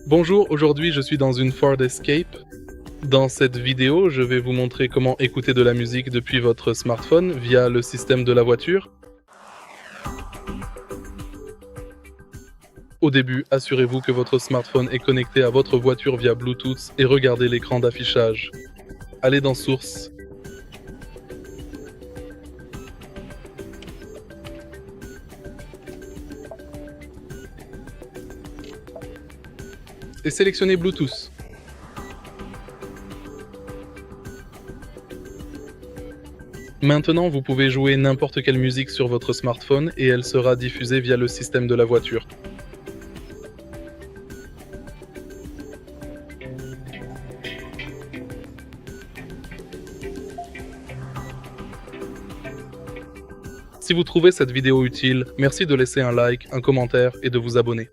Bonjour, aujourd'hui je suis dans une Ford Escape. Dans cette vidéo, je vais vous montrer comment écouter de la musique depuis votre smartphone via le système de la voiture. Au début, assurez-vous que votre smartphone est connecté à votre voiture via Bluetooth et regardez l'écran d'affichage. Allez dans Sources. Et sélectionnez Bluetooth. Maintenant, vous pouvez jouer n'importe quelle musique sur votre smartphone et elle sera diffusée via le système de la voiture. Si vous trouvez cette vidéo utile, merci de laisser un like, un commentaire et de vous abonner.